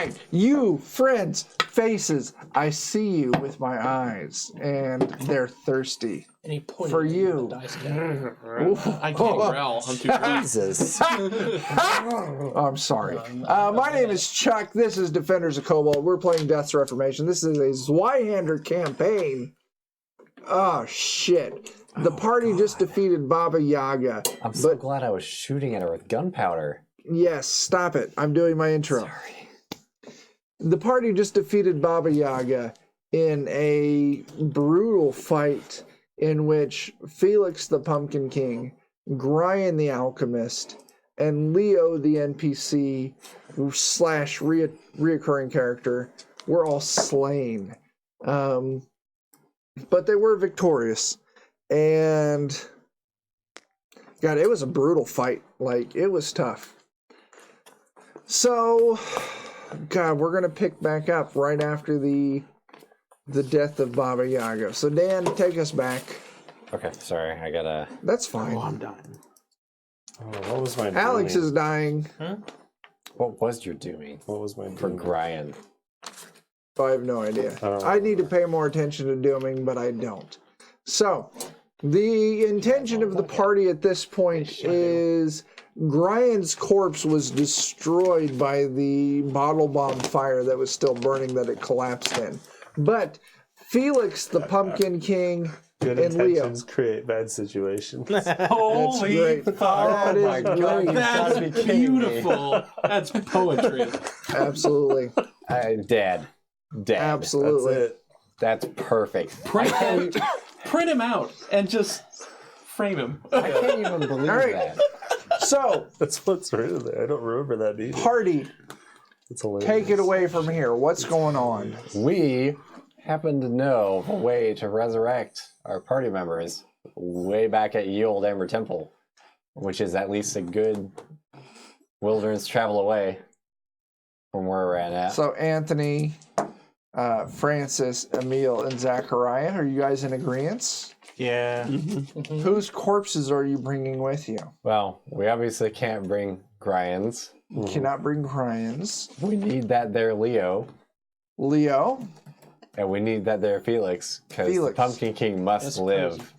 right, you, friends, faces, I see you with my eyes, and they're thirsty. And he pointed For at you. the dice guy. I can't growl. I'm too drunk. Jesus. Oh, I'm sorry. My name is Chuck. This is Defenders of Kobold. We're playing Death's Reformation. This is a Zweihander campaign. Oh, shit. The party just defeated Baba Yaga. I'm so glad I was shooting at her with gunpowder. Yes, stop it. I'm doing my intro. Sorry. The party just defeated Baba Yaga in a brutal fight in which Felix the Pumpkin King, Brian the Alchemist, and Leo the NPC slash reoccurring character were all slain. But they were victorious. And God, it was a brutal fight. Like, it was tough. So, God, we're going to pick back up right after the death of Baba Yaga. So, Dan, take us back. Okay, sorry, I gotta... That's fine. Oh, I'm dying. Oh, what was my Alex doing? is dying. What was your doing What was my for doing? Brian? I have no idea. I I need to pay more attention to dooming, but I don't. So, the intention of the party at this point is Brian's corpse was destroyed by the bottle bomb fire that was still burning that it collapsed in. But Felix, the Pumpkin King, Good and Leo. intentions create bad situations. Holy great. fuck. That is great. That's beautiful. That's poetry. Absolutely. Dad. Absolutely. That's it. That's perfect. Print him out and just frame him. I can't even believe All right. that. So, That's what's written there. I don't remember that either. party, It's hilarious. take it away from here. What's going on? We happen to know of a way to resurrect our party members way back at Ye Olde Ember Temple, which is at least a good wilderness travel away from where we're at. So, Anthony, Francis, Emil, and Zachariah, are you guys in agreement? Yeah. Whose corpses are you bringing with you? Well, we obviously can't bring Grian's. You cannot bring Brian's. We need that there Leo, Leo. and we need that there Felix, because the Felix. Pumpkin King must That's live. crazy.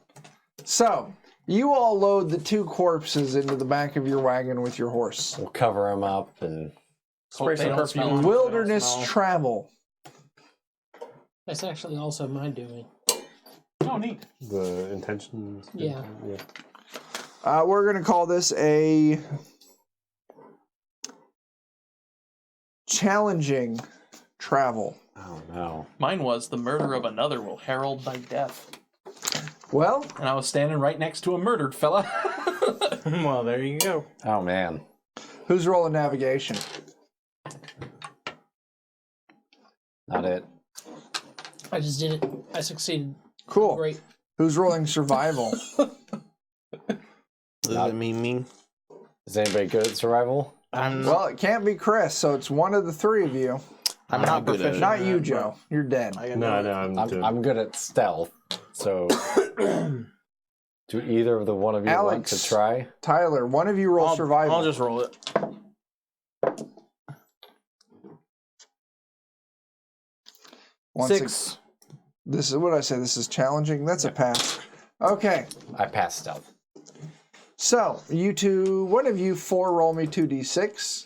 So, you all load the two corpses into the back of your wagon with your horse. We'll cover them up and Spray some perfume on 'em. Wilderness travel. That's actually also my doing. Oh, neat. The intentions. Yeah. We're going to call this a challenging travel. oh no. Mine was the murder of another will herald thy death. Well, And I was standing right next to a murdered fella. Well, there you go. Oh man. who's rolling navigation? Not it. I just did it. I succeeded. Cool. Great. Who's rolling survival? Does it mean me? Is anybody good at survival? I'm Well, it can't be Chris, so it's one of the three of you. I'm not good at proficient. it. Not you, Joe. You're dead. I can No, do it. I'm good at stealth. So do either of the one of you want Alex. to try? Tyler, one of you roll survival. I'll just roll it. Once 6. This is what I say. This is challenging. That's a pass. Okay. I passed stealth. So, you two, one of you four roll me 2d6.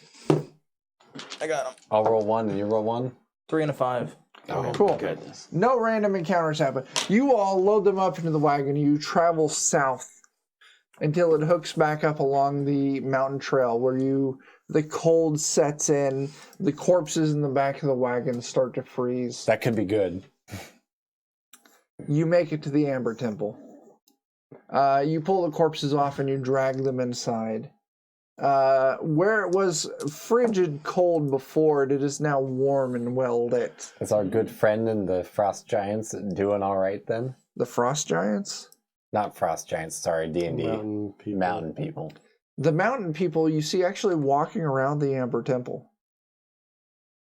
I got him. I'll roll one and you roll one. 3 and a 5. Oh, Cool. goodness. No random encounters happen. You all load them up into the wagon. You travel south until it hooks back up along the mountain trail where the cold sets in, the corpses in the back of the wagon start to freeze. That could be good. You make it to the Amber Temple. You pull the corpses off and you drag them inside. Where it was frigid cold before, it is now warm and well lit. Is our good friend and the frost giants doing all right then? The Frost Giants? Not frost giants, sorry, D&D. Mountain people. Mountain people. The mountain people you see actually walking around the Amber Temple.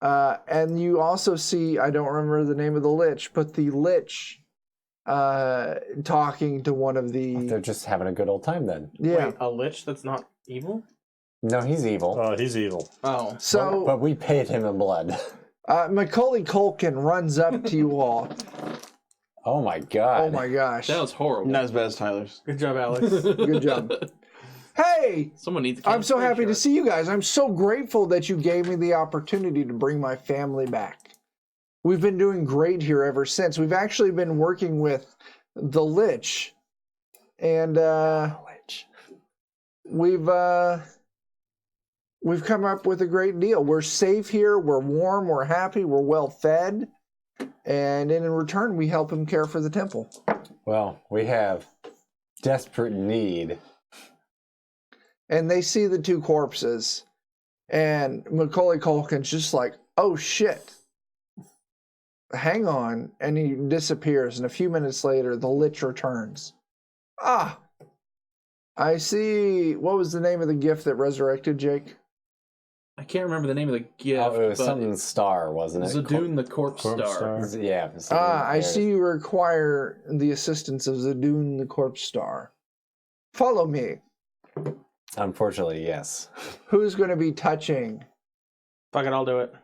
And you also see, I don't remember the name of the Lich, but the Lich talking to one of the... They're just having a good old time then. Yeah. Wait, a lich that's not evil? No, he's evil. Oh, he's evil. Oh. So But we paid him in blood. Macaulay Culkin runs up to you all. Oh my god. Oh my gosh. That was horrible. Not as bad as Tyler's. Good job, Alex. Good job. Hey! Someone needs. to I'm so cancel happy to that. see you guys. I'm so grateful that you gave me the opportunity to bring my family back. We've been doing great here ever since. We've actually been working with the Lich. And we've come up with a great deal. We're safe here, we're warm, we're happy, we're well fed. And in return, we help him care for the temple. Well, we have desperate need. And they see the two corpses. And Macaulay Culkin's just like, oh shit. Hang on. And he disappears. And a few minutes later, the Lich returns. Ah! I see. What was the name of the gift that resurrected Jake? I can't remember the name of the gift. Oh, it was but something star, wasn't it? Zadoon the Corpse Corpse Star. Star. Yeah. I see you require the assistance of Zadoon the Corpse Star. Follow me. Unfortunately, yes. Who's going to be touching Fuck it, I'll do it.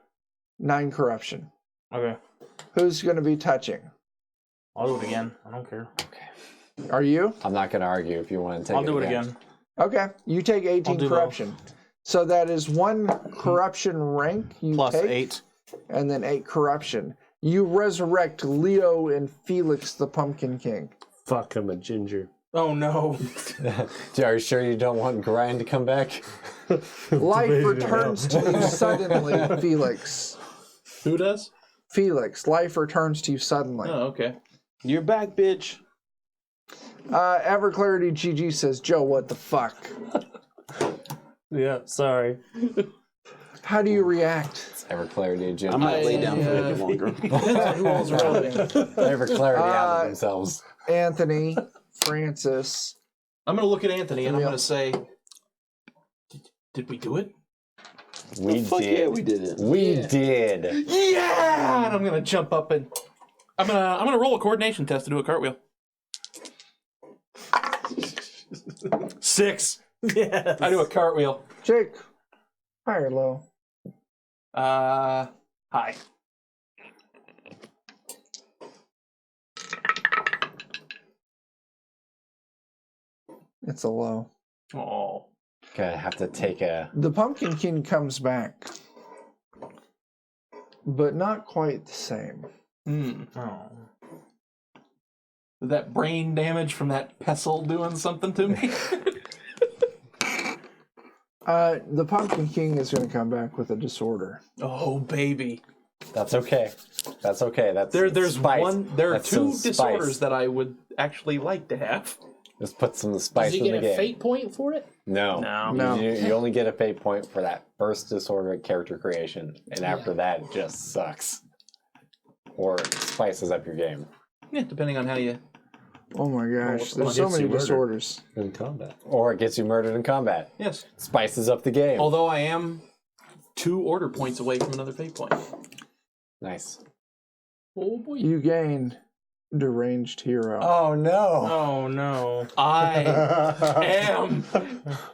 9 corruption? Okay. Who's going to be touching? I'll do it again. I don't care. Are you? I'm not going to argue if you want to take I'll do it again. Okay. You take 18 do corruption. So that is 1 corruption rank you Plus take. 8. And then 8 corruption. You resurrect Leo and Felix the Pumpkin King. Fuck, I'm a ginger. Oh no. Are you sure you don't want Grind to come back? Life Debating returns to you suddenly, Felix. Who does? Felix, life returns to you suddenly. Oh, okay. You're back, bitch. Everclarity GG says, Joe, what the fuck? Yeah, sorry. How do you react? It's Everclarity and Jim. I might lay down for a bit longer. Depends on who all's around me. Everclarity out of themselves. Anthony, Francis. I'm going to look at Anthony and I'm going to say, did we do it? We Fuck did. yeah, we did it. We did. Yeah! And I'm going to jump up and I'm gonna roll a coordination test to do a cartwheel. 6. Yes. I do a cartwheel. Jake, high or low? High. It's a low. Oh. Gonna have to take a. The Pumpkin King comes back, but not quite the same. Oh. That brain damage from that pestle doing something to me? The Pumpkin King is going to come back with a disorder. Oh, baby. That's okay. That's okay. That's There's spice. there are That's 2 some disorders spice. that I would actually like to have. Just put some Does spice he in get the a game. fate point for it? No. No. You only get a fate point for that first disorder at character creation, and after that, it just sucks. Or spices up your game. Yeah, depending on how you... Oh my gosh, there's Gets so many you murdered. disorders. In combat. Or it gets you murdered in combat. Yes. Spices up the game. Although I am 2 order points away from another fate point. Nice. Oh boy. You gain deranged hero. Oh no. Oh no. I am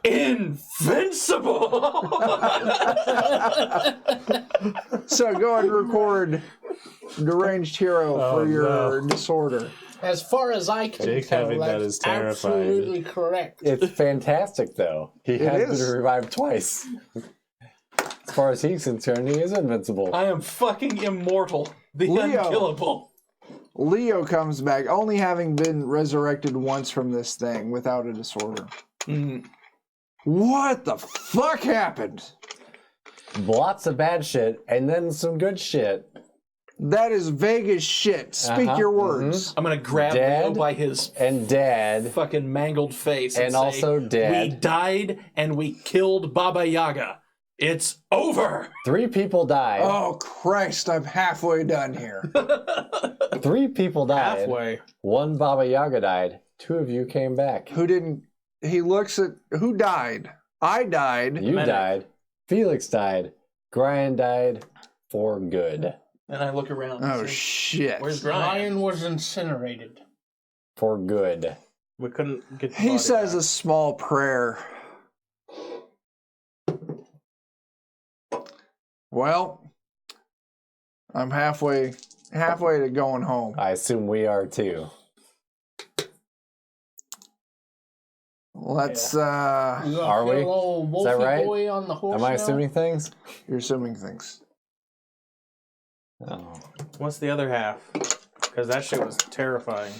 invincible! So go and record deranged hero for your disorder. As far as I can Jake tell, having that that's is terrifying. absolutely correct. It's fantastic, though. He has is. been revived twice. As far as he's concerned, he is invincible. I am fucking immortal. The Leo. unkillable. Leo comes back, only having been resurrected once from this thing without a disorder. What the fuck happened? Lots of bad shit, and then some good shit. That is Vegas shit. Speak your words. I'm gonna grab Dad? Leo by his And Dad. fucking mangled face and And say, also Dad. we died and we killed Baba Yaga. It's over. 3 people died. Oh Christ, I'm halfway done here. 3 people died. Halfway. 1 Baba Yaga died. 2 of you came back. Who didn't? He looks at who died. I died. You Medic. died. Felix died. Brian died for good. And I look around. Oh and say, shit. where's Ryan? Ryan was incinerated. For good. We couldn't get the He body says back. a small prayer. Well, I'm halfway to going home. I assume we are too. Let's You Are gonna we? kill old Is that Wolfie right? boy on the horse Am I now? assuming things? you're assuming things. Oh. What's the other half? Because that shit was terrifying.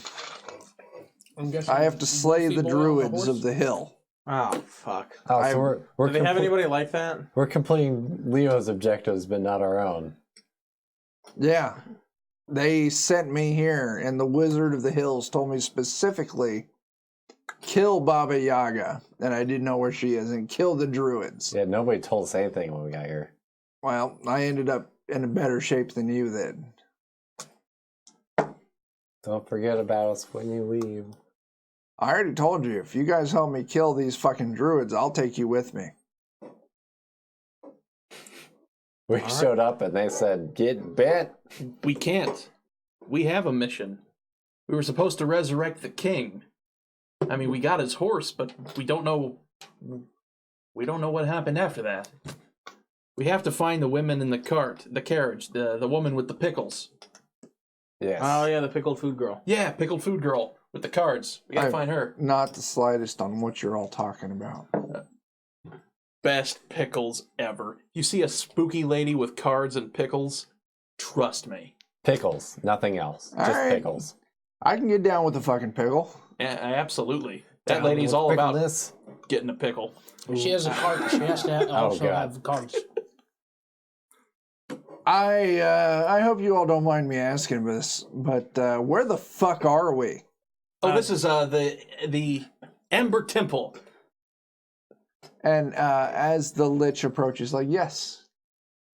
I'm guessing I have to slay Wolfie the boy on druids horse? of the hill. Oh, fuck. Oh, I- so we're Do they have anybody like that? we're completing Leo's objectives, but not our own. Yeah. They sent me here, and the Wizard of the Hills told me specifically, kill Baba Yaga, and I didn't know where she is, and kill the druids. Yeah, nobody told us anything when we got here. Well, I ended up in a better shape than you did. Don't forget about us when you leave. I already told you, if you guys help me kill these fucking druids, I'll take you with me. We showed up and they said, get bent. We can't. We have a mission. We were supposed to resurrect the king. I mean, we got his horse, but we don't know. We don't know what happened after that. We have to find the women in the carriage, the woman with the pickles. Yes. Oh, yeah, the pickled food girl. Yeah, pickled food girl with the cards. We gotta I- find her. Not the slightest on what you're all talking about. Best pickles ever. You see a spooky lady with cards and pickles? Trust me. Pickles, nothing else. Just Alright. pickles. I can get down with the fucking pickle. Absolutely. That Down lady's with all about pickleness. getting a pickle. She has a card. She has to also God. have cards. I hope you all don't mind me asking this, but where the fuck are we? Oh, this is the Ember Temple. And as the Lich approaches, like, yes,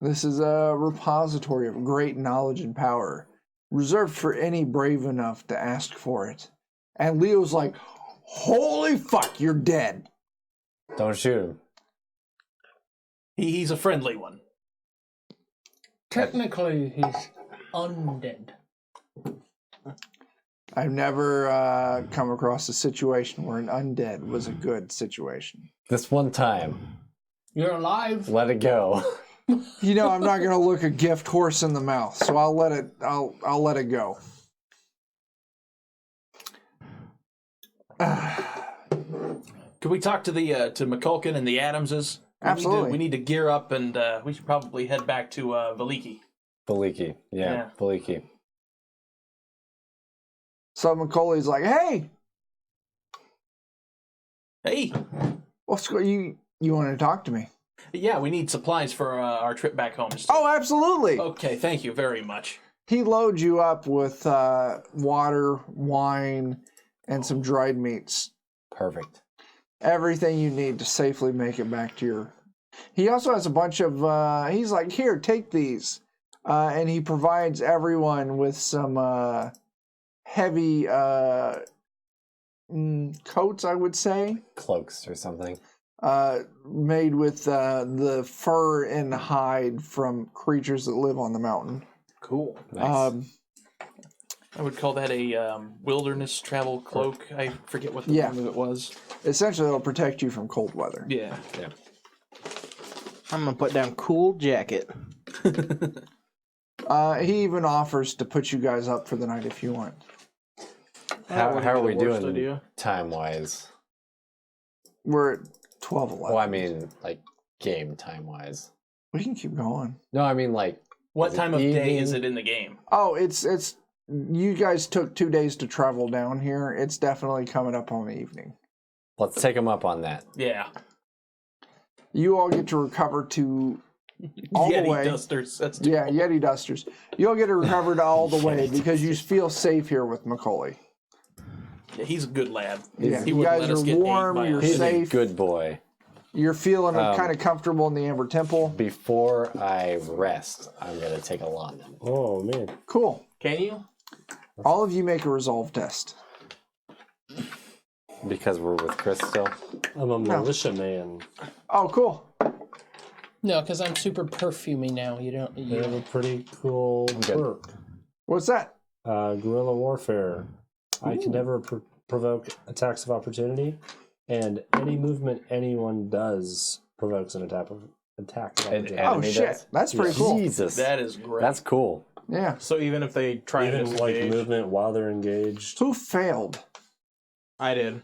this is a repository of great knowledge and power, reserved for any brave enough to ask for it. And Leo's like, holy fuck, you're dead. Don't shoot him. He's a friendly one. Technically, he's undead. I've never come across a situation where an undead was a good situation. This one time, You're alive. let it go. You know, I'm not gonna look a gift horse in the mouth, so I'll let it go. Could we talk to the to McCulkin and the Adamses? Absolutely. We need to gear up, and we should probably head back to Veliki. Veliki. Yeah, Yeah. Veliki. So Macaulay's like, hey, Hey, what's going? You want to talk to me? yeah, we need supplies for our trip back home. Oh, absolutely. Okay, thank you very much. He loads you up with water, wine, and some dried meats. Perfect. Everything you need to safely make it back to your... He also has a bunch of... he's like, here, take these. And he provides everyone with some heavy coats, I would say. Cloaks or something. Made with the fur and hide from creatures that live on the mountain. Cool. Nice. I would call that a wilderness travel cloak. I forget what the Yeah. name of it was. Essentially, it'll protect you from cold weather. Yeah. I'm gonna put down cool jacket. He even offers to put you guys up for the night if you want. how wouldn't are be we the worst doing idea. time-wise? We're at 12:11. Well, I mean, like, game time-wise. We can keep going. No, I mean, like, What Is it time of day evening? is it in the game? Oh, it's you guys took 2 days to travel down here. It's definitely coming up on the evening. let's take them up on that. Yeah. You all get to recover to all Yeti the way. dusters. That's Yeah, Yeti dusters. You all get to recover to all the way because you feel safe here with Macaulay. Yeah, he's a good lad. Yeah, He you wouldn't guys let us are get ate warm, by you're a- He's safe. a good boy. You're feeling kind of comfortable in the Amber Temple. Before I rest, I'm going to take a laudanum. Oh, man. Cool. Can you? All of you make a resolve test. Because we're with Chris still. I'm a militia man. Oh, cool. No, because I'm super perfumey now. You don't. They You have a pretty cool good. perk. What's that? Guerrilla warfare. I can never provoke attacks of opportunity, and any movement anyone does provokes an attack. An damage. Oh enemy shit, does? that's pretty cool. Jesus. That is great. That's cool. Yeah. So even if they try and Even like disengage, movement while they're engaged. Who failed? I did.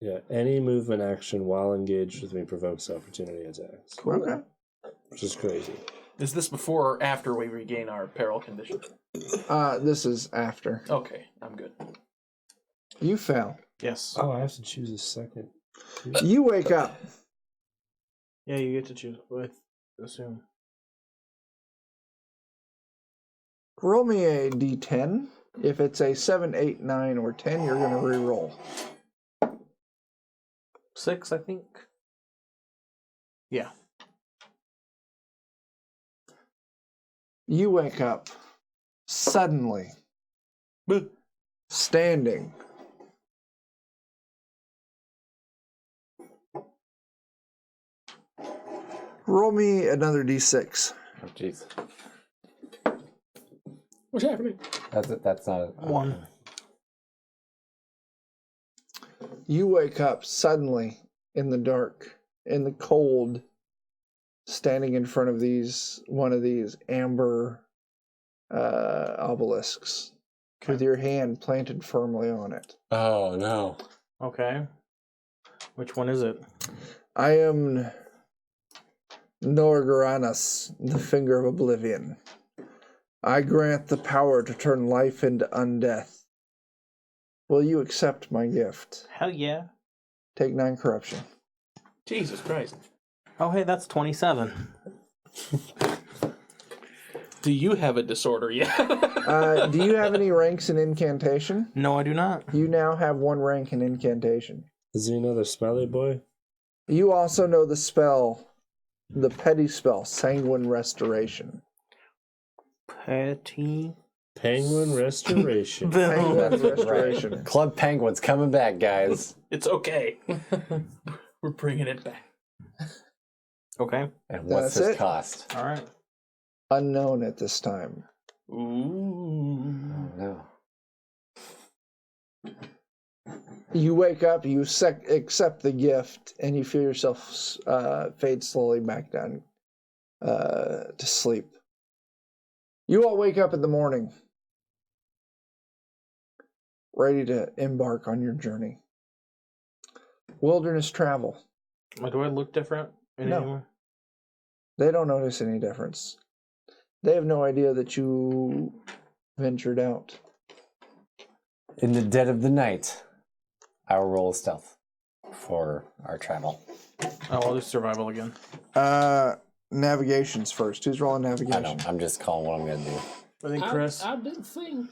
Yeah, any movement action while engaged with me provokes opportunity attacks, Okay. which is crazy. Is this before or after we regain our peril condition? This is after. Okay, I'm good. You fail. Yes. Oh, I have to choose a second. You wake up. Yeah, you get to choose. I assume. Roll me a d10. If it's a 7, 8, 9, or 10, you're going to re-roll. 6, I think. Yeah. You wake up suddenly, standing. Roll me another d6. Oh, jeez. What's happening? That's not a... 1. You wake up suddenly in the dark, in the cold, standing in front of one of these amber obelisks with your hand planted firmly on it. Oh, no. Okay. Which one is it? I am Norgaranas, the Finger of Oblivion. I grant the power to turn life into undeath. Will you accept my gift? Hell yeah. Take 9 corruption. Jesus Christ. Oh, hey, that's 27. Do you have a disorder yet? Do you have any ranks in incantation? No, I do not. You now have 1 rank in incantation. Is there another smelly boy? You also know the spell, the petty spell, Sanguine Restoration. Petty. Penguin Restoration. Sanguine That's Restoration. Club Penguin's coming back, guys. It's okay. We're bringing it back. Okay. And what's That's this it? cost? All right. Unknown at this time. Ooh. Oh, no. You wake up, you accept the gift, and you feel yourself fade slowly back down to sleep. You all wake up in the morning, ready to embark on your journey. Wilderness travel. Do I look different? No. They don't notice any difference. They have no idea that you ventured out. In the dead of the night, I will roll stealth for our travel. Oh, I'll do survival again. Navigation's first. Who's rolling I navigation? don't. I'm just calling what I'm going to do. I think Chris. I did the thing.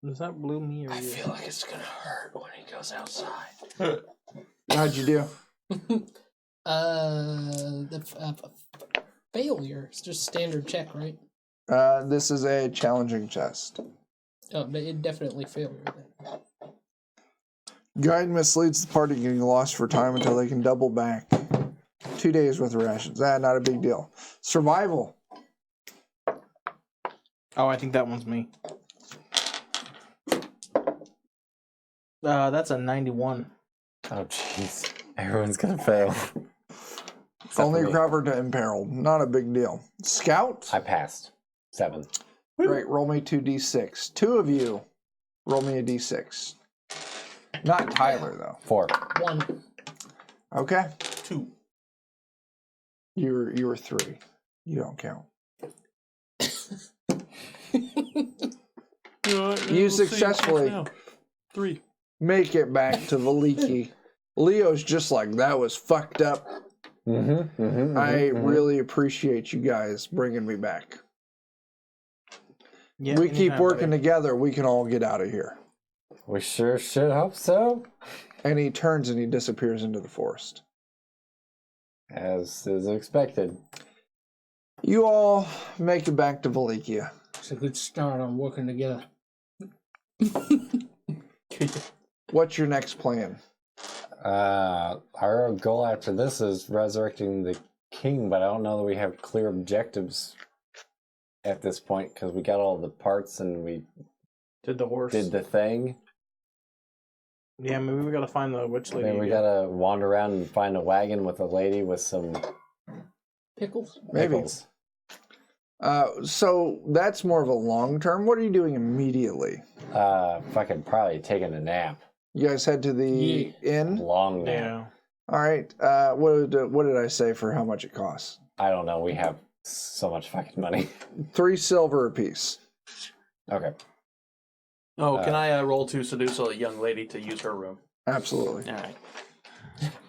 Does that blue me or I you? feel like it's gonna hurt when he goes outside. How'd you do? Failure. It's just standard check, right? This is a challenging test. Oh, but it definitely failure then. Guide misleads the party, getting lost for time until they can double back. 2 days worth of rations. Not a big deal. Survival. Oh, I think that one's me. That's a 91. Oh, jeez. Everyone's going to fail. Except Only for me. covered to imperiled. Not a big deal. Scout. I passed. 7. Great. Roll me 2d6. 2 of you. Roll me a d6. Not Tyler though. 4. 1. Okay. 2. You were 3. You don't count. You successfully 3. make it back to Veliki. Leo's just like, that was fucked up. I really appreciate you guys bringing me back. Yeah, We keep working together, we can all get out of here. We sure should hope so. And he turns and he disappears into the forest. As is expected. You all make it back to Valikia. It's a good start on working together. What's your next plan? Our goal after this is resurrecting the king, but I don't know that we have clear objectives at this point because we got all the parts and we Did the horse. did the thing. Yeah, maybe we gotta find the witch lady. Maybe we again. gotta wander around and find a wagon with a lady with some Pickles? Maybe. pickles. So that's more of a long term. What are you doing immediately? Fucking probably taking a nap. You guys head to the inn. Long nap. Yeah. All right. What did I say for how much it costs? I don't know. We have so much fucking money. 3 silver apiece. Okay. Oh, can I roll to seduce a young lady to use her room? Absolutely. All right.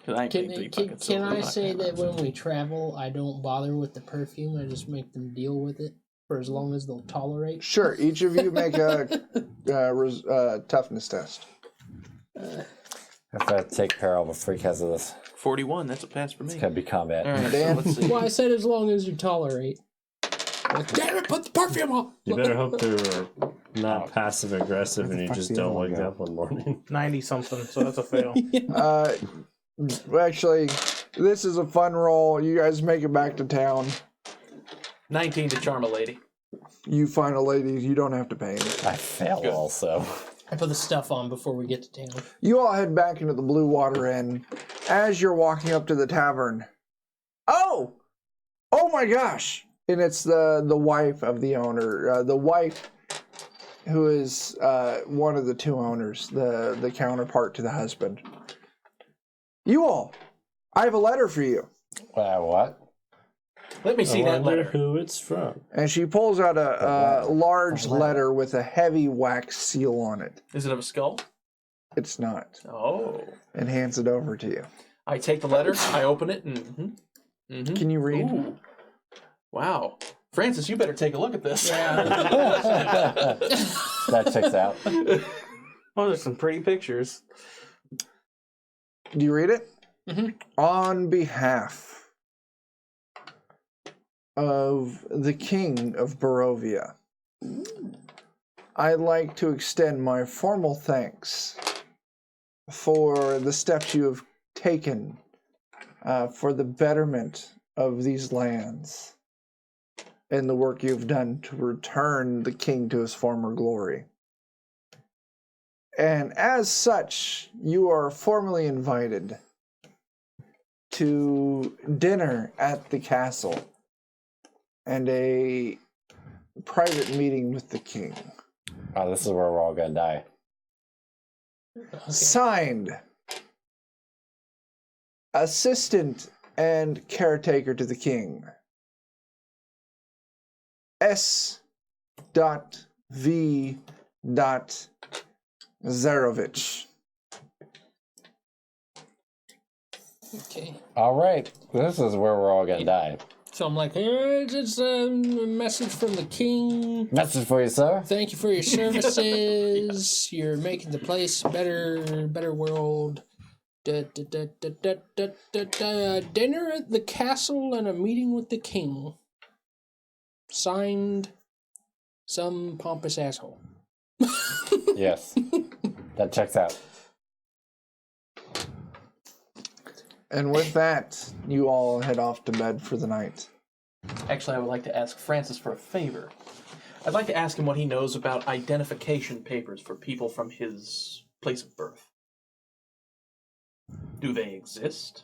'Cause I ain't paying 3 fucking Can silver. I I'm not say paying that when we travel, I don't bother with the perfume. I just make them deal with it for as long as they'll tolerate? Sure. Each of you make a toughness test. I have to take peril before because of this. 41. That's a pass for me. It's gonna be combat. All right. Dan? So let's see. Well, I said as long as you tolerate. Like, damn it, put the perfume on! You better hope they're not passive aggressive Where and the you fuck just the other don't one wake go? up one morning. 90 something, so that's a fail. Actually, this is a fun roll. You guys make it back to town. 19 to charm a lady. You find a lady. You don't have to pay anything. I fail Good. also. I put the stuff on before we get to town. You all head back into the Blue Water Inn. As you're walking up to the tavern, oh my gosh! And it's the wife of the owner, the wife who is one of the 2 owners, the counterpart to the husband. You all, I have a letter for you. What? Let me see I that wonder letter. who it's from. And she pulls out a large letter with a heavy wax seal on it. Is it of a skull? It's not. Oh. And hands it over to you. I take the letter, I open it, and Can you read? Ooh. Wow. Francis, you better take a look at this. That checks out. Oh, there's some pretty pictures. Do you read it? Mhm. On behalf of the King of Barovia, I'd like to extend my formal thanks for the steps you have taken for the betterment of these lands and the work you've done to return the king to his former glory. And as such, you are formally invited to dinner at the castle and a private meeting with the king. Oh, this is where we're all gonna die. Signed, assistant and caretaker to the king, S.V. Zarovich. Okay. All right, this is where we're all gonna die. So I'm like, hey, it's a message from the king. Message for you, sir. Thank you for your services. You're making the place a better world. Dinner at the castle and a meeting with the king. Signed, some pompous asshole. Yes, that checks out. And with that, you all head off to bed for the night. Actually, I would like to ask Francis for a favor. I'd like to ask him what he knows about identification papers for people from his place of birth. Do they exist?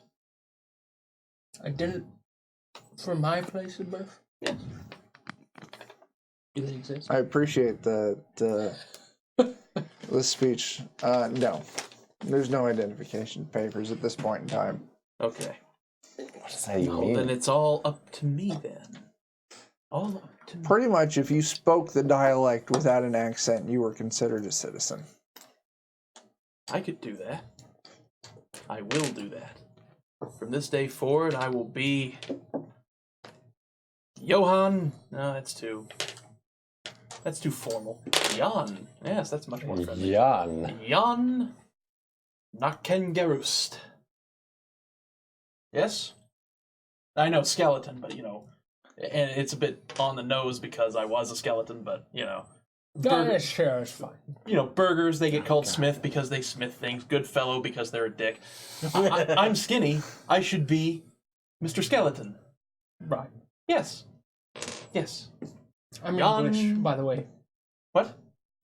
I didn't. For my place of birth? Yes. Do they exist? I appreciate the speech. No, there's no identification papers at this point in time. Okay. What does that even Well, mean? then it's all up to me then. All up to me. Pretty much, if you spoke the dialect without an accent, you were considered a citizen. I could do that. I will do that. From this day forward, I will be Johann. No, that's too formal. Jan. Yes, that's much more friendly. Jan. Jan Nakengerust. Yes? I know skeleton, but and it's a bit on the nose because I was a skeleton, but Sure, it's fine. burgers, they get called Smith because they smith things. Goodfellow because they're a dick. I'm skinny. I should be Mr. Skeleton. Right. Yes. Yes. I'm Jan- English, by the way. What?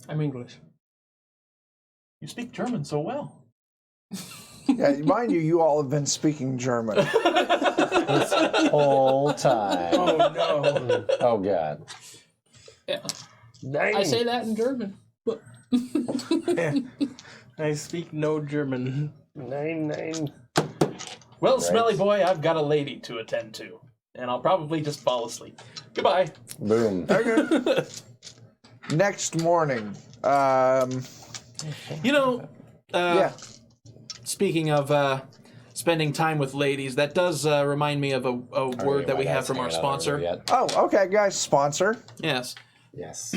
I'm English. You speak German so well. Yeah, mind you, you all have been speaking German. Whole time. Oh no. Oh god. Yeah. I say that in German. But I speak no German. 9. Well, Smelly Boy, I've got a lady to attend to. And I'll probably just fall asleep. Goodbye. Boom. Okay. Next morning. You know, Yeah. speaking of spending time with ladies, that does remind me of a word that we have from our sponsor. Oh, okay, guys. Sponsor. Yes. Yes.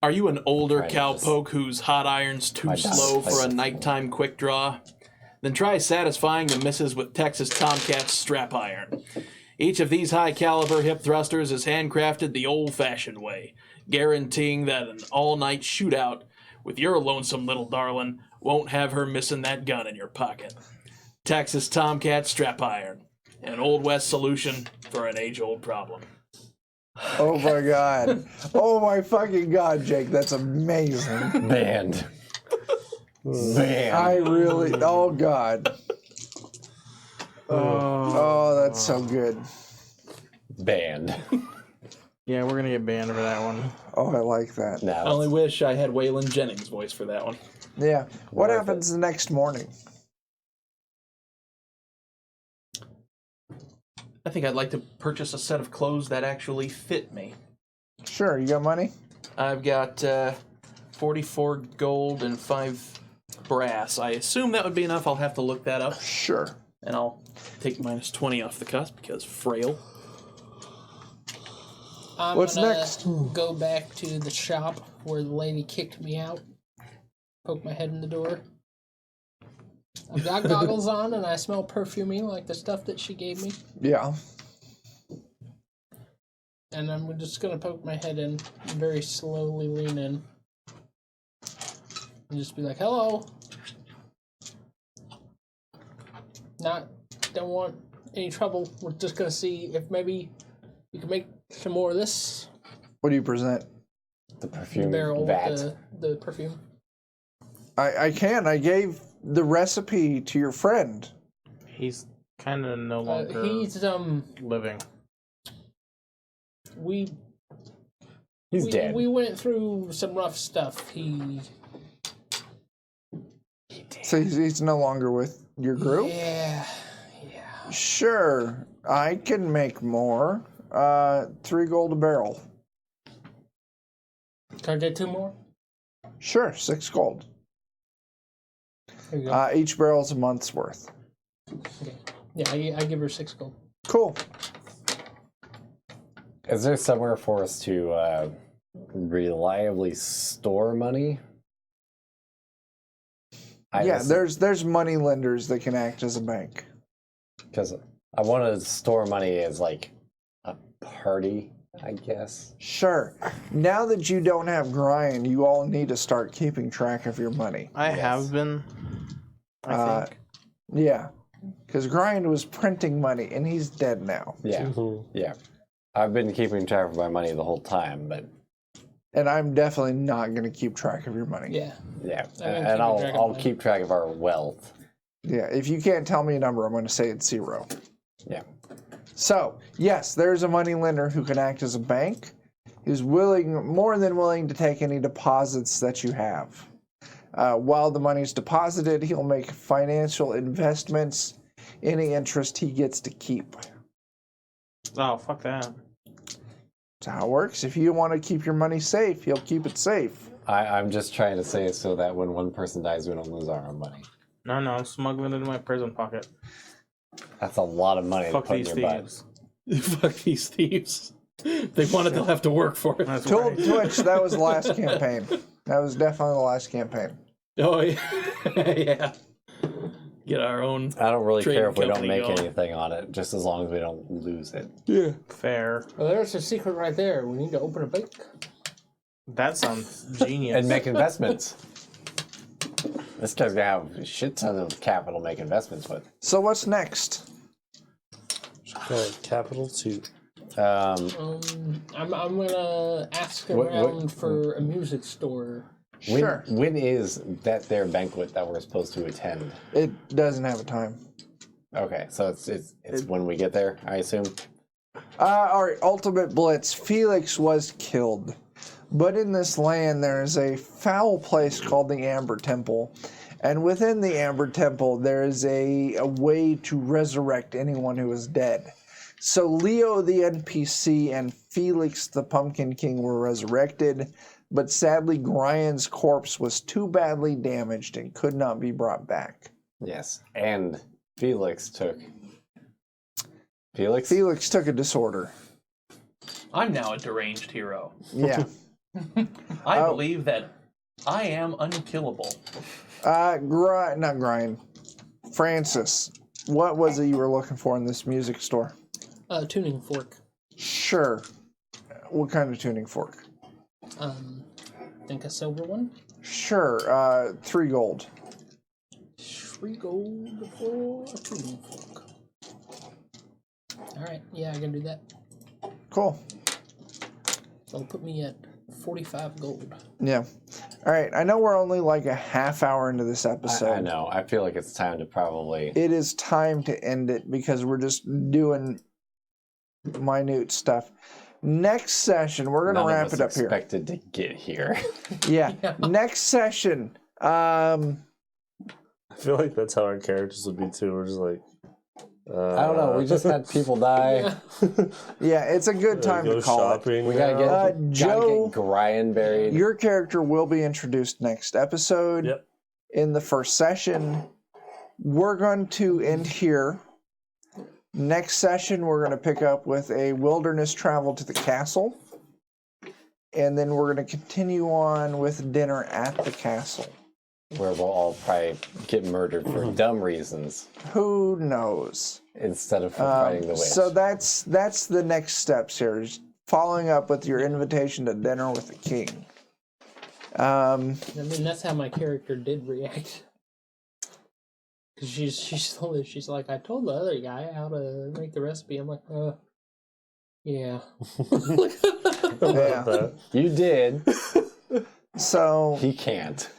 Are you an older Trying to cowpoke whose hot iron's too My slow dog's for a like- nighttime quick draw? Then try satisfying the missus with Texas Tomcat's strap iron. Each of these high-caliber hip thrusters is handcrafted the old-fashioned way, guaranteeing that an all-night shootout with your lonesome little darling won't have her missing that gun in your pocket. Texas Tomcat strap iron, an Old West solution for an age-old problem. Oh my god. Oh my fucking god, Jake. That's amazing. Banned. Banned. I really. Oh god. Oh, that's so good. Banned. Yeah, we're gonna get banned for that one. Oh, I like that. No. I only wish I had Waylon Jennings' voice for that one. Yeah. What Worth happens the next morning? I think I'd like to purchase a set of clothes that actually fit me. Sure, you got money? I've got 44 gold and 5 brass. I assume that would be enough. I'll have to look that up. Sure. And I'll take minus 20 off the cusp because frail. I'm What's gonna next? go back to the shop where the lady kicked me out. Poke my head in the door. I've got goggles on and I smell perfumey like the stuff that she gave me. Yeah. And I'm just gonna poke my head in and very slowly lean in. And just be like, hello. Don't want any trouble. We're just gonna see if maybe you can make some more of this. What do you present? The perfume Barrel vat. with the perfume. I can. I gave the recipe to your friend. He's kind of no longer He's living. we He's dead. we went through some rough stuff. So he's no longer with your group? Yeah. Sure. I can make more. 3 gold a barrel. Can I get 2 more? Sure, 6 gold. There you go. Each barrel's a month's worth. Okay. Yeah, I give her 6 gold. Cool. Is there somewhere for us to reliably store money? There's money lenders that can act as a bank. Because I want to store money as like a party, I guess. Sure. Now that you don't have Brian, you all need to start keeping track of your money. I have been. I think. Yeah. Because Grind was printing money, and he's dead now. Yeah, yeah. I've been keeping track of my money the whole time, but And I'm definitely not going to keep track of your money. Yeah. yeah, I'm and keeping track of I'll mine. keep track of our wealth. Yeah, if you can't tell me a number, I'm going to say it's 0. Yeah. So, yes, there's a money lender who can act as a bank, who's more than willing to take any deposits that you have. While the money's deposited, he'll make financial investments. Any interest he gets to keep. Oh, fuck that. That's how it works. If you want to keep your money safe, he'll keep it safe. I'm just trying to say it so that when one person dies, we don't lose our own money. No, I'm smuggling it in my prison pocket. That's a lot of money Fuck to put in these your butt. thieves. Fuck these thieves. They want it, they'll have to work for it. That's Told right. Twitch, that was the last campaign. That was definitely the last campaign. Oh, yeah. Yeah. Get our own. I don't really Trading care if we don't company make going. anything on it, just as long as we don't lose it. Yeah. Fair. Well, there's a secret right there. We need to open a bank. That sounds genius. And make investments. This guy's gonna have a shit ton of capital to make investments with. So what's next? Call it Capital 2. I'm gonna ask What- around for a music store. Sure. When is that their banquet that we're supposed to attend? It doesn't have a time. Okay, so it's when we get there, I assume. All right, Ultimate Blitz. Felix was killed. But in this land, there is a foul place called the Amber Temple. And within the Amber Temple, there is a way to resurrect anyone who is dead. So Leo the NPC and Felix the Pumpkin King were resurrected. But sadly, Gryan's corpse was too badly damaged and could not be brought back. Yes, and Felix took a disorder. I'm now a deranged hero. Yeah. I believe that I am unkillable. Not Gryan. Francis, what was it you were looking for in this music store? Tuning fork. Sure. What kind of tuning fork? I think a silver one. Sure. 3 gold. 3 gold for a tuning fork. Alright, yeah, I can do that. Cool. That'll put me at 45 gold. Yeah. All right. I know we're only like a half hour into this episode. I know. I feel like it's time to probably. It is time to end it because we're just doing minute stuff. Next session, we're going to wrap it up here. Expected to get here. Yeah. Next session. I feel like that's how our characters would be too. We're just like, I don't know. We just had people die. Yeah, it's a good time go to call shopping. We gotta get Joe, Gryan buried. your character will be introduced next episode. Yep. In the first session. We're going to end here. Next session, we're going to pick up with a wilderness travel to the castle. And then we're going to continue on with dinner at the castle. Where we'll all probably get murdered for dumb reasons Who knows? instead of for fighting the witch. So that's the next steps here. Is following up with your invitation to dinner with the king. I mean, that's how my character did react. Because she's like, I told the other guy how to make the recipe. I'm like, yeah. Yeah. You did. So He can't.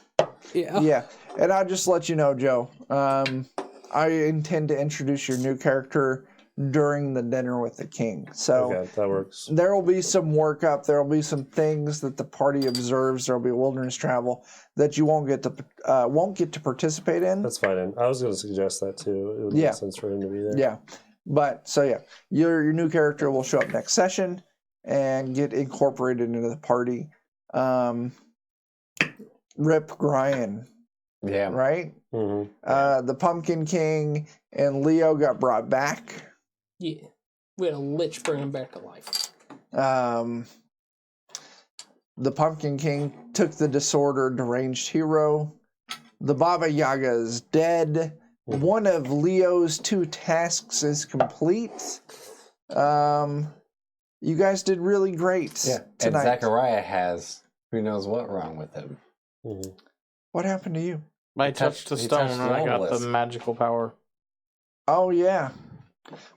yeah, and I'll just let you know, Joe. I intend to introduce your new character during the dinner with the king. So Okay, that works. there will be some workup. There will be some things that the party observes. There will be wilderness travel that you won't get to participate in. That's fine. And I was going to suggest that too. It would Yeah. make sense for him to be there. Yeah, but so yeah, your new character will show up next session and get incorporated into the party. Rip Gryan, Yeah. right? Mm-hmm. The Pumpkin King and Leo got brought back. Yeah. We had a lich bring him back to life. The Pumpkin King took the disordered deranged hero. The Baba Yaga is dead. One of Leo's 2 tasks is complete. You guys did really great Yeah. And tonight. Zachariah has who knows what wrong with him. Mm-hmm. What happened to you? I touched the he stone touched and I got the Lawless. magical power. Oh, yeah.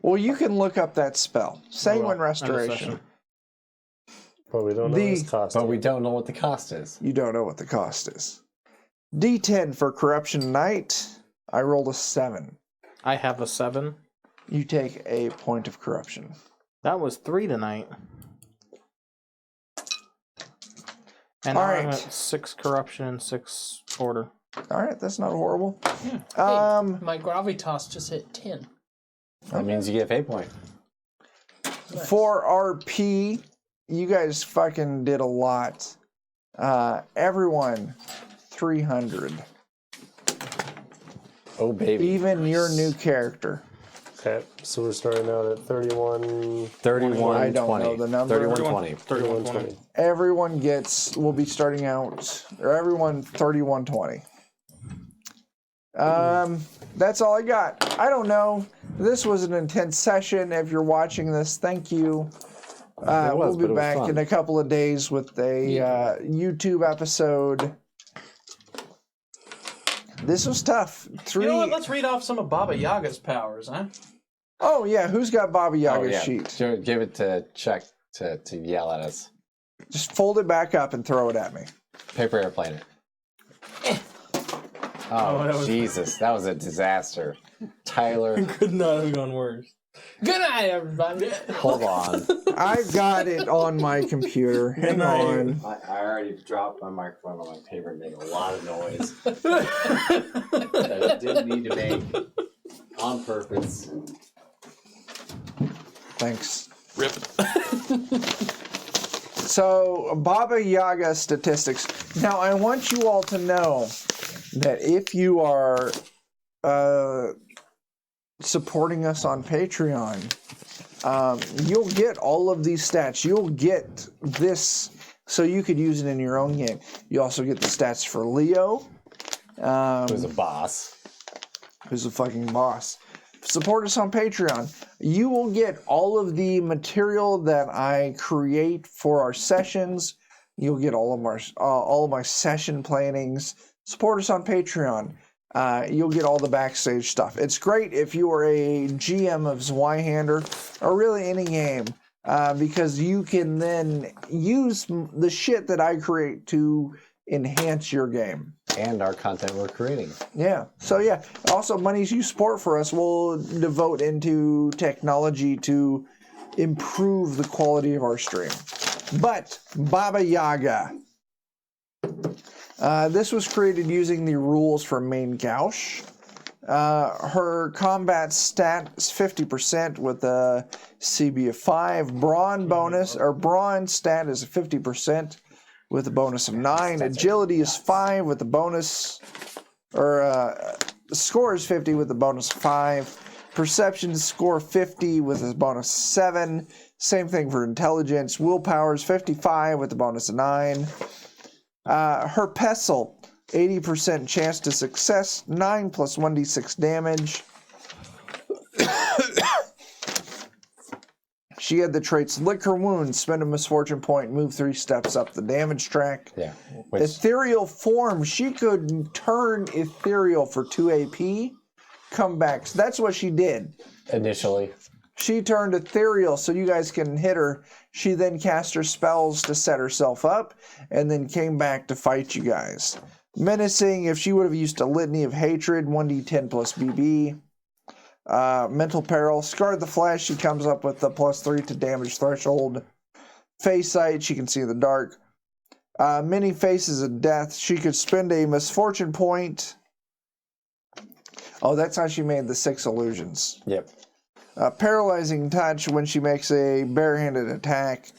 Well, you can look up that spell. Sanguine End of Restoration. session. But we don't know The- his cost. But we don't know what the cost is. You don't know what the cost is. D10 for Corruption Knight. I rolled a 7. I have a 7. You take a point of corruption. That was 3 tonight. And All now I'm right. at 6 corruption and 6 order. All right, that's not horrible. Hey, my gravitas just hit 10. That means you get a fate point. Nice. For RP, you guys fucking did a lot. Everyone, 300. Oh, baby. Even your new character. Okay, so we're starting out at 31. 31, I don't 20. know the number. 31, 20. 31, 20. Everyone will be starting out, or everyone 3120. That's all I got. I don't know. This was an intense session. If you're watching this, thank you. We'll be back in a couple of days with a YouTube episode. This was tough. You know what? Let's read off some of Baba Yaga's powers, huh? Oh yeah, who's got Baba Yaga's Oh, yeah. sheet? Give it to Chuck to yell at us. Just fold it back up and throw it at me. Paper airplane it. Oh, that was- Jesus. That was a disaster. Tyler, Could not have gone worse. Good night, everybody. hold on. I got it on my computer. Hang night. on. I already dropped my microphone on my paper and made a lot of noise that I didn't need to make on purpose. Thanks. Rip. So, Baba Yaga statistics. Now, I want you all to know that if you are supporting us on Patreon, you'll get all of these stats. You'll get this, so you could use it in your own game. You also get the stats for Leo, Who's a boss? who's a fucking boss. Support us on Patreon. You will get all of the material that I create for our sessions. You'll get all of my session plannings. Support us on Patreon. You'll get all the backstage stuff. It's great if you are a GM of Zweihander or really any game, because you can then use the shit that I create to enhance your game. And our content we're creating. Yeah. So yeah. Also, monies you support for us will devote into technology to improve the quality of our stream. But Baba Yaga. This was created using the rules from Main Gauche. Her combat stat is 50% with a CB of 5. Brawn bonus or brawn stat is 50%. With a bonus of 9. Agility is 5 with a bonus, or score is 50 with a bonus of 5. Perception score 50 with a bonus of 7. Same thing for intelligence. Willpower is 55 with a bonus of 9. Her pestle, 80% chance to success, 9 plus 1d6 damage. She had the traits Lick Her Wound, spend a misfortune point, move 3 steps up the damage track. Yeah. Ethereal form, she could turn ethereal for 2 AP. Come back. So that's what she did. Initially. She turned ethereal so you guys can hit her. She then cast her spells to set herself up and then came back to fight you guys. Menacing, if she would have used a Litany of Hatred, 1d10 plus BB. Mental Peril, Scarred the Flesh, she comes up with the +3 to damage threshold. Face Sight, she can see in the dark. Many Faces of Death, she could spend a misfortune point. Oh, that's how she made the 6 illusions. Yep. Paralyzing Touch, when she makes a barehanded attack,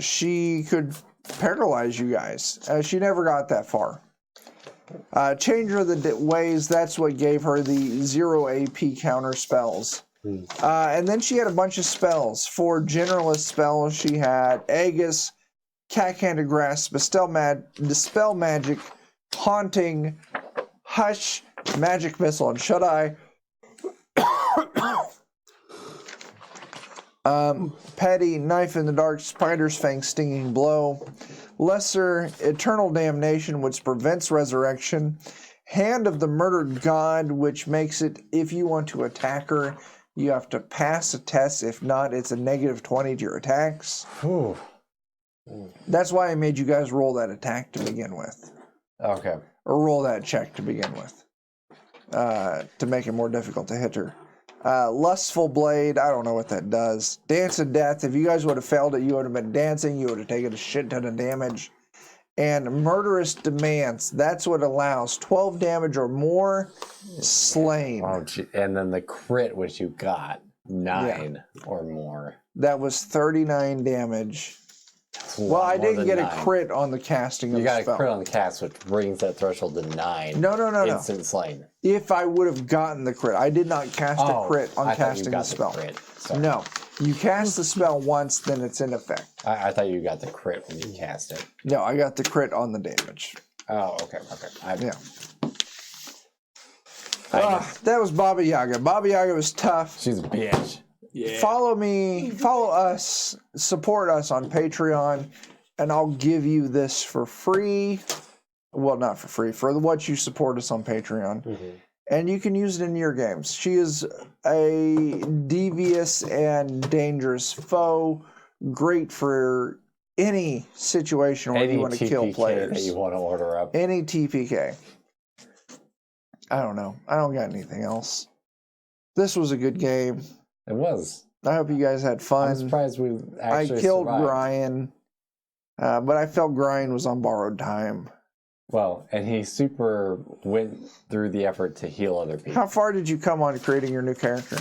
she could paralyze you guys. She never got that far. Changer of the Ways, that's what gave her the 0 AP counter spells. And then she had a bunch of spells. 4 generalist spells. She had Aegis, Cack-Handed Grasp, Dispel Magic, Haunting, Hush, Magic Missile, and Shut Eye. Petty, Knife in the Dark, Spider's Fang, Stinging Blow. Lesser, Eternal Damnation, which prevents resurrection. Hand of the Murdered God, which makes it, if you want to attack her, you have to pass a test. If not, it's a -20 to your attacks. Whew. That's why I made you guys roll that attack to begin with. Okay. Or roll that check to begin with. To make it more difficult to hit her. Lustful Blade, I don't know what that does. Dance of Death, if you guys would have failed it, you would have been dancing, you would have taken a shit ton of damage. And Murderous Demands, that's what allows 12 damage or more slain. Oh, and then the crit, which you got, 9 or more. That was 39 damage. It's Well, I more didn't than get 9. a crit on the casting of You the got spell. a crit on the cast, which brings that threshold to 9. No. Instant slain. If I would have gotten the crit. I did not cast a crit on I thought you casting got the spell. crit. Sorry. No. You cast the spell once, then it's in effect. I thought you got the crit when you cast it. No, I got the crit on the damage. Oh, okay. Yeah. That was Baba Yaga. Baba Yaga was tough. She's a bitch. Yeah. Follow me, follow us, support us on Patreon, and I'll give you this for free. Well, not for free, for what you support us on Patreon. Mm-hmm. And you can use it in your games. She is a devious and dangerous foe. Great for any situation where Any you want to kill TPK players. that you want to order up. Any TPK. I don't know. I don't got anything else. This was a good game. It was. I hope you guys had I'm fun. surprised we I actually killed survived. Brian, but I felt Brian was on borrowed time. Well, and he super went through the effort to heal other people. How far did you come on creating your new character?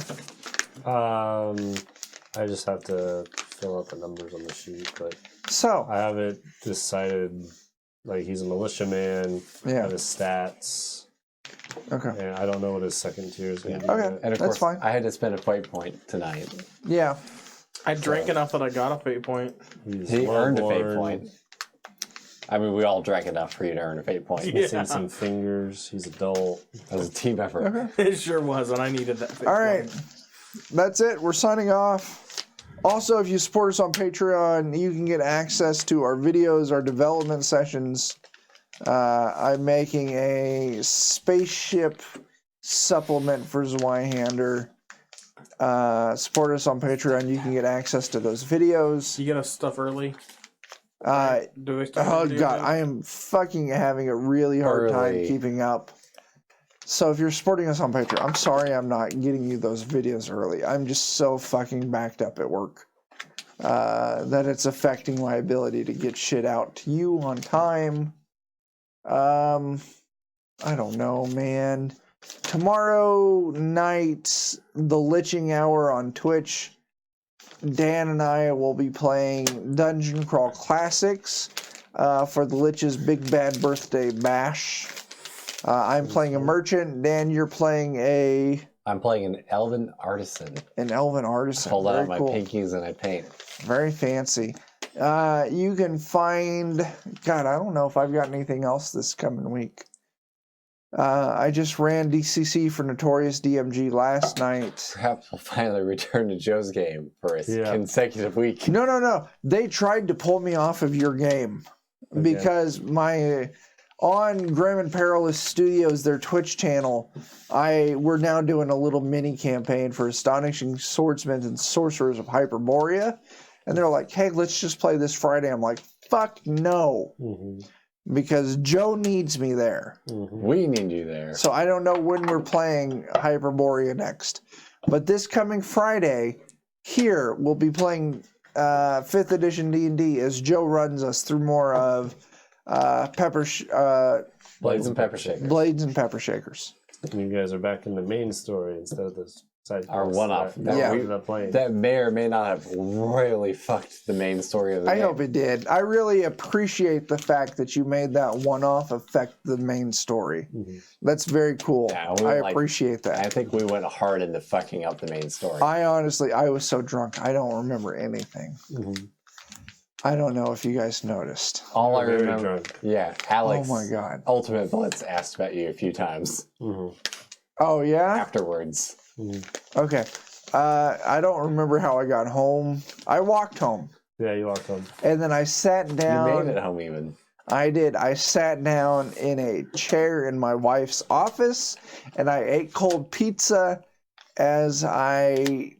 I just have to fill out the numbers on the sheet, but So, I haven't decided. Like, he's a militiaman. I yeah, have his stats, okay. and I don't know what his second tier is going to be. Okay. yet. And of That's course, fine. I had to spend a fight point tonight. Yeah, I drank enough that I got a fate point. He's He earned a fate well-born, point. I mean, we all drank enough for you to earn a fate point. Missing some fingers. He's adult. That was a team effort. okay. It sure was, and I needed that fate All right. point. That's it. We're signing off. Also, if you support us on Patreon, you can get access to our videos, our development sessions. I'm making a spaceship supplement for Zweihander. Support us on Patreon. You can get access to those videos. You get us stuff early. Do they start Oh the god, video? I am fucking having a really hard time Early. keeping up. So if you're supporting us on Patreon, I'm sorry I'm not getting you those videos early. I'm just so fucking backed up at work that it's affecting my ability to get shit out to you on time. I don't know, man. Tomorrow night, the Liching Hour on Twitch, Dan and I will be playing Dungeon Crawl Classics for the Lich's Big Bad Birthday Bash. I'm playing a merchant. Dan, you're playing I'm playing an elven artisan. an elven artisan. Hold Very out my cool. pinkies and I paint. Very fancy. You can find... God, I don't know if I've got anything else this coming week. I just ran DCC for Notorious DMG last night. Perhaps we'll finally return to Joe's game for a consecutive week. No. They tried to pull me off of your game because my on Grim and Perilous Studios, their Twitch channel, we're now doing a little mini campaign for Astonishing Swordsmen and Sorcerers of Hyperborea, and they're like, "Hey, let's just play this Friday." I'm like, "Fuck no," because Joe needs me there. We need you there. So I don't know when we're playing Hyperborea next. But this coming Friday, here, we'll be playing 5th edition D&D as Joe runs us through more of Blades and Pepper Shakers. Blades and Pepper Shakers. You guys are back in the main story instead of the side Our quests one-off. that Yeah. we ended up playing. That may or may not have royally fucked the main story of the I game. hope it did. I really appreciate the fact that you made that one-off affect the main story. That's very cool. Yeah, we I like- appreciate that. I think we went hard into fucking up the main story. I was so drunk, I don't remember anything. I don't know if you guys noticed. All I Very remember, drunk. yeah, Alex. Oh my god. Ultimate Blitz asked about you a few times Oh yeah? afterwards. Okay. I don't remember how I got home. I walked home. Yeah, you walked home. And then I sat You down. made it home even. I did. I sat down in a chair in my wife's office and I ate cold pizza as I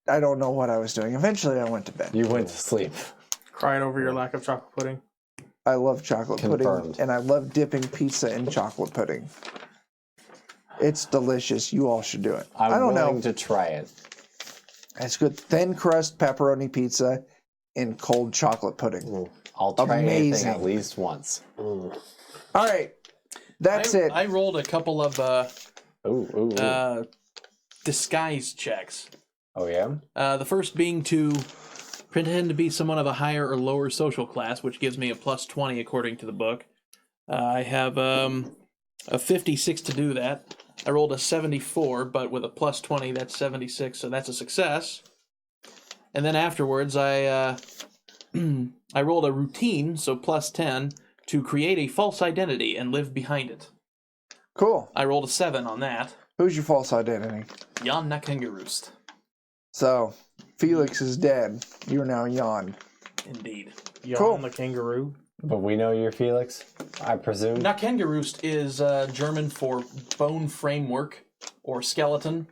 don't know what I was doing. Eventually I went to bed. You went to sleep. Crying over your lack of chocolate pudding. I love chocolate Confirmed. pudding and I love dipping pizza in chocolate pudding. It's delicious. You all should do it. I'm I don't willing know. to try it. It's good thin crust pepperoni pizza in cold chocolate pudding. I'll try anything Amazing. at least once. All right. That's it. I rolled a couple of Ooh. disguise checks. Oh, yeah? The first being to pretend to be someone of a higher or lower social class, which gives me a plus 20 according to the book. I have a 56 to do that. I rolled a 74, but with a plus 20, that's 76, so that's a success. And then afterwards, I rolled a routine, so plus 10, to create a false identity and live behind it. Cool. I rolled a 7 on that. Who's your false identity? Jan Nakengeroost. So, Felix is dead. You're now Jan. Indeed. Yawn Cool. the kangaroo. But we know you're Felix, I presume. Nakengeroost is German for bone framework or skeleton.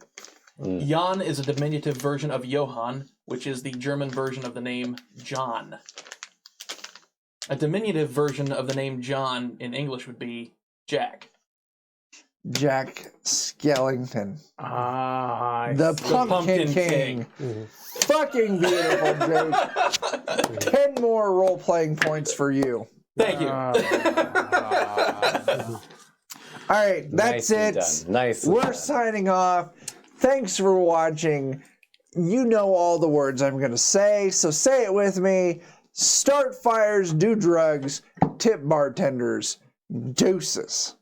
Jan is a diminutive version of Johann, which is the German version of the name John. A diminutive version of the name John in English would be Jack. Jack Skellington. The The Pumpkin King. Fucking beautiful, Jake. 10 more role-playing points for you. Thank you. All right, that's Nicely it. done. Nicely We're done. signing off. Thanks for watching. You know all the words I'm going to say, so say it with me. Start fires, do drugs, tip bartenders. Deuces.